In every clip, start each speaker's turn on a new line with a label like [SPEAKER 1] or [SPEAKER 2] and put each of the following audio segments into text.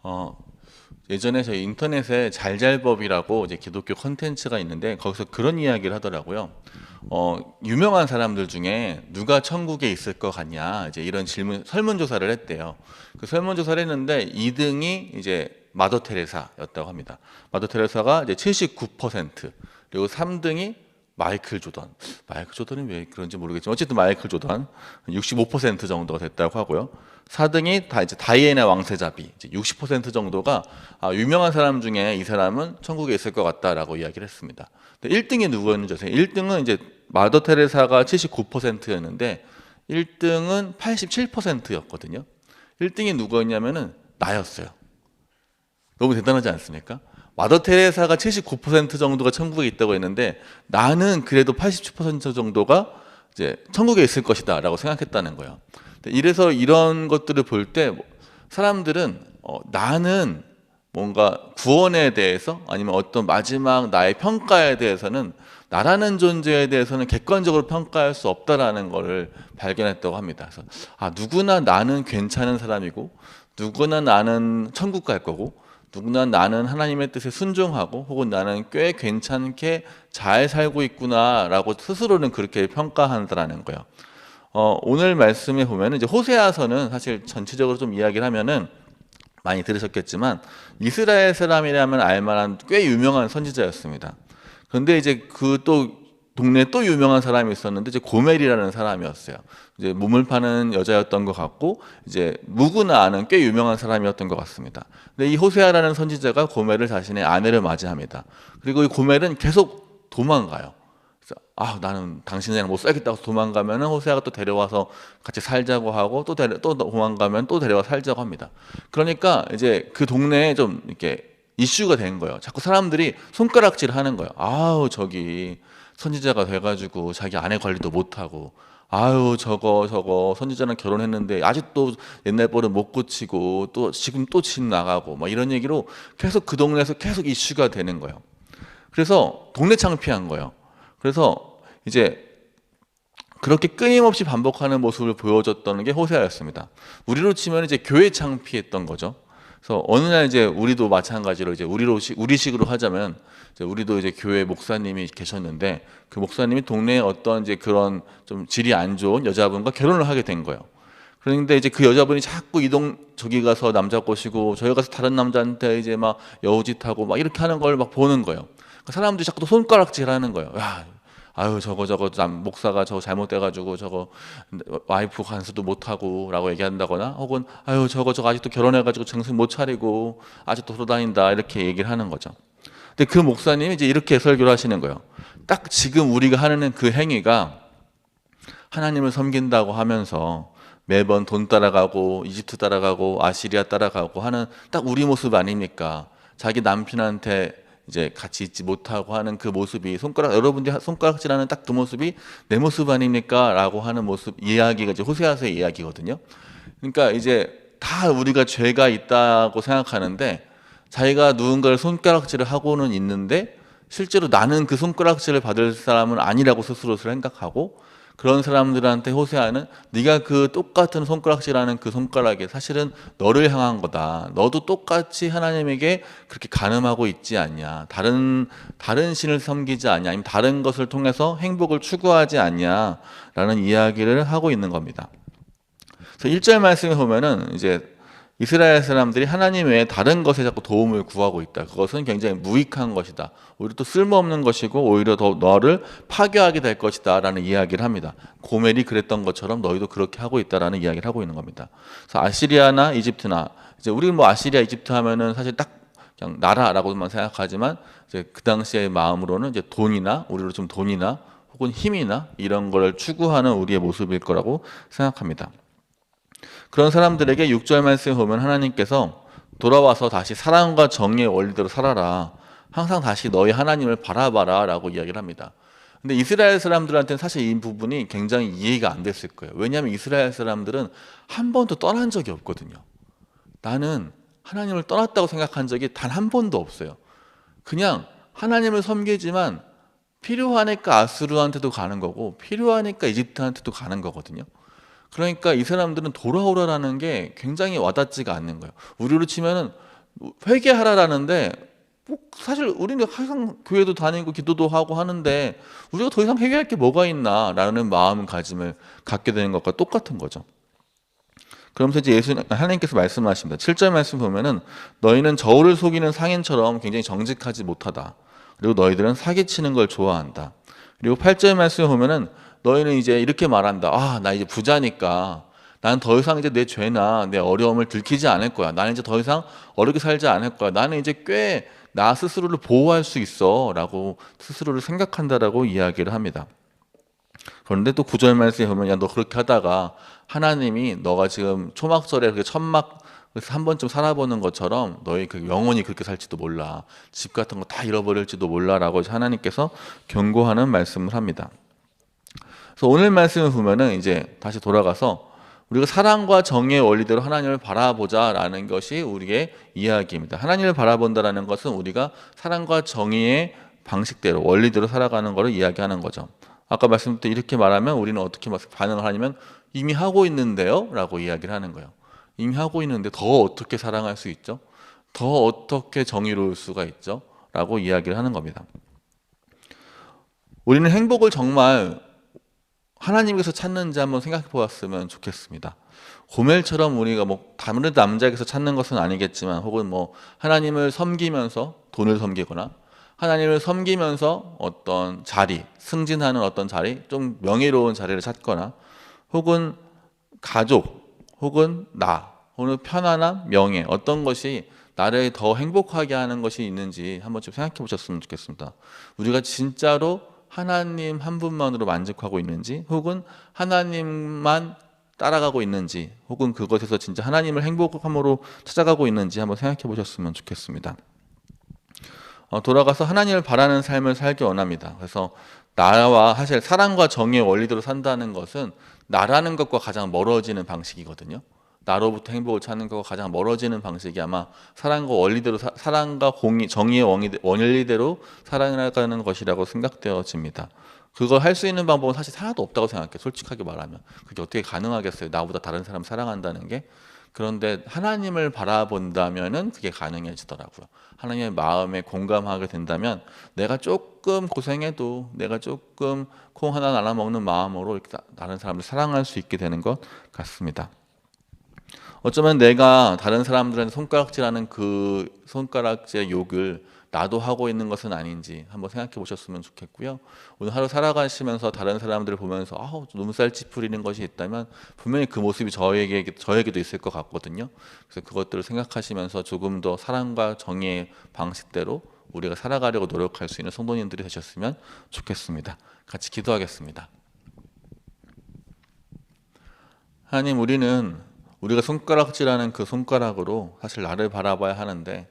[SPEAKER 1] 어, 예전에 저희 인터넷에 잘잘법이라고 이제 기독교 컨텐츠가 있는데 거기서 그런 이야기를 하더라고요. 유명한 사람들 중에 누가 천국에 있을 것 같냐 이제 이런 질문 설문조사를 했대요. 그 설문조사를 했는데 2등이 이제 마더 테레사였다고 합니다. 마더 테레사가 이제 79%, 그리고 3등이 마이클 조던. 마이클 조던이 왜 그런지 모르겠지만 어쨌든 마이클 조던 65% 정도가 됐다고 하고요. 4등이 다 이제 다이애나 왕세자비 이제 60% 정도가 유명한 사람 중에 이 사람은 천국에 있을 것 같다라고 이야기를 했습니다. 근데 1등이 누구였는지 아세요? 1등은 이제 마더 테레사가 79%였는데 1등은 87%였거든요. 1등이 누구였냐면은 나였어요. 너무 대단하지 않습니까? 마더 테레사가 79% 정도가 천국에 있다고 했는데 나는 그래도 87% 정도가 이제 천국에 있을 것이다라고 생각했다는 거예요. 이래서 이런 것들을 볼 때 사람들은 나는 뭔가 구원에 대해서 아니면 어떤 마지막 나의 평가에 대해서는 나라는 존재에 대해서는 객관적으로 평가할 수 없다라는 것을 발견했다고 합니다. 그래서 누구나 나는 괜찮은 사람이고 누구나 나는 천국 갈 거고 누구나 나는 하나님의 뜻에 순종하고 혹은 나는 꽤 괜찮게 잘 살고 있구나라고 스스로는 그렇게 평가한다라는 거예요. 오늘 말씀에 보면 이제 호세아서는 사실 전체적으로 좀 이야기를 하면은 많이 들으셨겠지만 이스라엘 사람이라면 알만한 꽤 유명한 선지자였습니다. 그런데 이제 그 또 동네에 또 유명한 사람이 있었는데 이제 고멜이라는 사람이었어요. 이제 몸을 파는 여자였던 것 같고 이제 누구나 아는 꽤 유명한 사람이었던 것 같습니다. 근데 이 호세아라는 선지자가 고멜을 자신의 아내를 맞이합니다. 그리고 이 고멜은 계속 도망가요. 그래서 나는 당신이랑 못 살겠다고 도망가면은 호세아가 또 데려와서 같이 살자고 하고 또 도망가면 또 데려와 살자고 합니다. 그러니까 이제 그 동네에 좀 이렇게 이슈가 된 거예요. 자꾸 사람들이 손가락질을 하는 거예요. 저기 선지자가 돼가지고 자기 아내 관리도 못하고 저거 선지자랑 결혼했는데 아직도 옛날 버릇 못 고치고 또 지금 또 집 나가고 막 이런 얘기로 계속 그 동네에서 계속 이슈가 되는 거예요. 그래서 동네 창피한 거예요. 그래서 이제 그렇게 끊임없이 반복하는 모습을 보여줬던 게 호세아였습니다. 우리로 치면 이제 교회 창피했던 거죠. 그래서 어느 날 이제 우리도 마찬가지로 이제 우리식으로 하자면 이제 우리도 이제 교회 목사님이 계셨는데 그 목사님이 동네에 어떤 이제 그런 좀 질이 안 좋은 여자분과 결혼을 하게 된 거예요. 그런데 이제 그 여자분이 자꾸 저기 가서 남자 꼬시고 저기 가서 다른 남자한테 이제 막 여우짓하고 막 이렇게 하는 걸 막 보는 거예요. 그러니까 사람들이 자꾸 또 손가락질하는 거예요. 저거 목사가 저거 잘못돼가지고 저거 와이프 간수도 못하고라고 얘기한다거나 혹은 저거 아직도 결혼해가지고 정신 못 차리고 아직도 돌아다닌다 이렇게 얘기를 하는 거죠. 근데 그 목사님이 이제 이렇게 설교를 하시는 거예요. 딱 지금 우리가 하는 그 행위가 하나님을 섬긴다고 하면서 매번 돈 따라가고 이집트 따라가고 아시리아 따라가고 하는 딱 우리 모습 아닙니까? 자기 남편한테 이제 같이 있지 못하고 하는 그 모습이 여러분들이 손가락질하는 딱 그 모습이 내 모습 아닙니까? 라고 하는 모습 이야기가 이제 호세아서의 이야기거든요. 그러니까 이제 다 우리가 죄가 있다고 생각하는데 자기가 누군가를 손가락질을 하고는 있는데 실제로 나는 그 손가락질을 받을 사람은 아니라고 스스로 생각하고 그런 사람들한테 호세아는 네가 그 똑같은 손가락질하는 그 손가락이 사실은 너를 향한 거다. 너도 똑같이 하나님에게 그렇게 간음하고 있지 않냐. 다른 신을 섬기지 않냐. 아니면 다른 것을 통해서 행복을 추구하지 않냐라는 이야기를 하고 있는 겁니다. 그래서 1절 말씀에 보면은 이제 이스라엘 사람들이 하나님 외에 다른 것에 자꾸 도움을 구하고 있다. 그것은 굉장히 무익한 것이다. 오히려 또 쓸모없는 것이고 오히려 더 너를 파괴하게 될 것이다 라는 이야기를 합니다. 고멜이 그랬던 것처럼 너희도 그렇게 하고 있다라는 이야기를 하고 있는 겁니다. 그래서 아시리아나 이집트나 이제 우리는 뭐 아시리아 이집트 하면은 사실 딱 그냥 나라라고만 생각하지만 이제 그 당시의 마음으로는 이제 우리로 좀 돈이나 혹은 힘이나 이런 걸 추구하는 우리의 모습일 거라고 생각합니다. 그런 사람들에게 6절 말씀에 보면 하나님께서 돌아와서 다시 사랑과 정의의 원리대로 살아라. 항상 다시 너희 하나님을 바라봐라 라고 이야기를 합니다. 근데 이스라엘 사람들한테는 사실 이 부분이 굉장히 이해가 안 됐을 거예요. 왜냐하면 이스라엘 사람들은 한 번도 떠난 적이 없거든요. 나는 하나님을 떠났다고 생각한 적이 단 한 번도 없어요. 그냥 하나님을 섬기지만 필요하니까 아수르한테도 가는 거고 필요하니까 이집트한테도 가는 거거든요. 그러니까 이 사람들은 돌아오라라는 게 굉장히 와닿지가 않는 거예요. 우리로 치면은 회개하라라는데 뭐 사실 우리는 항상 교회도 다니고 기도도 하고 하는데 우리가 더 이상 회개할 게 뭐가 있나라는 마음가짐을 갖게 되는 것과 똑같은 거죠. 그러면서 이제 하나님께서 말씀하십니다. 7절 말씀 보면은 너희는 저울을 속이는 상인처럼 굉장히 정직하지 못하다. 그리고 너희들은 사기치는 걸 좋아한다. 그리고 8절 말씀 보면은 너희는 이제 이렇게 말한다. 아, 나 이제 부자니까 나는 더 이상 이제 내 죄나 내 어려움을 들키지 않을 거야. 나는 이제 더 이상 어렵게 살지 않을 거야. 나는 이제 꽤 나 스스로를 보호할 수 있어 라고 스스로를 생각한다라고 이야기를 합니다. 그런데 또 9절 말씀에 보면 야 너 그렇게 하다가 하나님이 너가 지금 초막절에 그렇게 천막 한 번쯤 살아보는 것처럼 너희 그 영원히 그렇게 살지도 몰라. 집 같은 거 다 잃어버릴지도 몰라라고 하나님께서 경고하는 말씀을 합니다. 그래서 오늘 말씀을 보면은 이제 다시 돌아가서 우리가 사랑과 정의의 원리대로 하나님을 바라보자라는 것이 우리의 이야기입니다. 하나님을 바라본다라는 것은 우리가 사랑과 정의의 방식대로 원리대로 살아가는 것을 이야기하는 거죠. 아까 말씀드린 이렇게 말하면 우리는 어떻게 반응을 하냐면 이미 하고 있는데요? 라고 이야기를 하는 거예요. 이미 하고 있는데 더 어떻게 사랑할 수 있죠? 더 어떻게 정의로울 수가 있죠? 라고 이야기를 하는 겁니다. 우리는 행복을 정말 하나님께서 찾는지 한번 생각해 보았으면 좋겠습니다. 고멜처럼 우리가 뭐 다른 남자에게서 찾는 것은 아니겠지만 혹은 뭐 하나님을 섬기면서 돈을 섬기거나 하나님을 섬기면서 어떤 자리, 승진하는 어떤 자리, 좀 명예로운 자리를 찾거나 혹은 가족, 혹은 나, 혹은 편안함, 명예 어떤 것이 나를 더 행복하게 하는 것이 있는지 한번 좀 생각해 보셨으면 좋겠습니다. 우리가 진짜로 하나님 한 분만으로 만족하고 있는지 혹은 하나님만 따라가고 있는지 혹은 그것에서 진짜 하나님을 행복함으로 찾아가고 있는지 한번 생각해 보셨으면 좋겠습니다. 돌아가서 하나님을 바라는 삶을 살기 원합니다. 그래서 나와 사실 사랑과 정의의 원리대로 산다는 것은 나라는 것과 가장 멀어지는 방식이거든요. 나로부터 행복을 찾는 것과 가장 멀어지는 방식이 아마 사랑과 원리대로 사랑과 정의의 원리대로 살아가는 것이라고 생각되어집니다. 그걸 할 수 있는 방법은 사실 하나도 없다고 생각해요. 솔직하게 말하면 그게 어떻게 가능하겠어요? 나보다 다른 사람 사랑한다는 게. 그런데 하나님을 바라본다면은 그게 가능해지더라고요. 하나님의 마음에 공감하게 된다면 내가 조금 고생해도 내가 조금 콩 하나 나눠 먹는 마음으로 이렇게 다른 사람을 사랑할 수 있게 되는 것 같습니다. 어쩌면 내가 다른 사람들한테 손가락질하는 그 손가락질의 욕을 나도 하고 있는 것은 아닌지 한번 생각해 보셨으면 좋겠고요. 오늘 하루 살아가시면서 다른 사람들을 보면서 눈살 찌푸리는 것이 있다면 분명히 그 모습이 저에게도 있을 것 같거든요. 그래서 그것들을 생각하시면서 조금 더 사랑과 정의의 방식대로 우리가 살아가려고 노력할 수 있는 성도님들이 되셨으면 좋겠습니다. 같이 기도하겠습니다. 하나님, 우리가 손가락질하는 그 손가락으로 사실 나를 바라봐야 하는데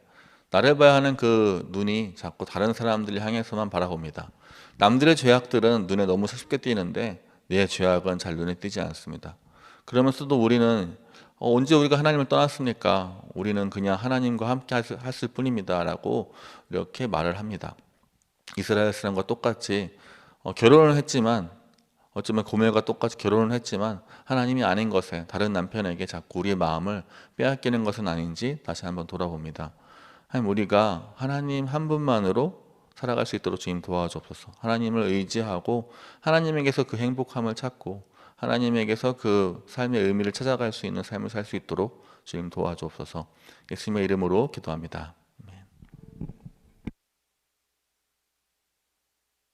[SPEAKER 1] 나를 봐야 하는 그 눈이 자꾸 다른 사람들을 향해서만 바라봅니다. 남들의 죄악들은 눈에 너무 쉽게 띄는데 내 죄악은 잘 눈에 띄지 않습니다. 그러면서도 우리는 언제 우리가 하나님을 떠났습니까? 우리는 그냥 하나님과 함께 했을 뿐입니다 라고 이렇게 말을 합니다. 이스라엘 사람과 똑같이 결혼을 했지만 어쩌면 고멜과 똑같이 결혼을 했지만 하나님이 아닌 것에 다른 남편에게 자꾸 우리의 마음을 빼앗기는 것은 아닌지 다시 한번 돌아봅니다. 하나님, 우리가 하나님 한 분만으로 살아갈 수 있도록 주님 도와주옵소서. 하나님을 의지하고 하나님에게서 그 행복함을 찾고 하나님에게서 그 삶의 의미를 찾아갈 수 있는 삶을 살 수 있도록 주님 도와주옵소서. 예수님의 이름으로 기도합니다.